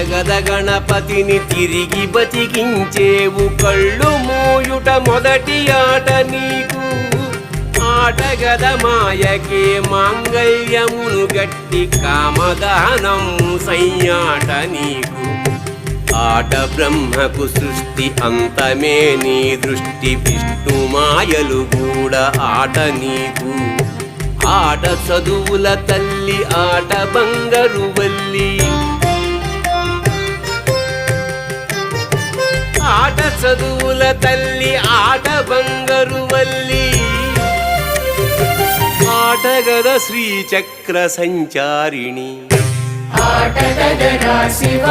ఆటగద గణపతిని తిరిగి బతికించేవు కళ్ళు మూయుట మొదటి ఆట నీకు ఆటగద మాయకే మాంగళ్యమును గట్టి కామదానము సయ్యాట నీకు ఆట బ్రహ్మకు సృష్టి అంతమే నీ దృష్టి విష్ణు మాయలు కూడా ఆట నీకు ఆట చదువుల తల్లి ఆట బంగారు వల్లి ఆట చదువుల తల్లి ఆట బంగారు వల్లి ఆటగద శ్రీచక్ర సంచారిణి ఆటగద శివ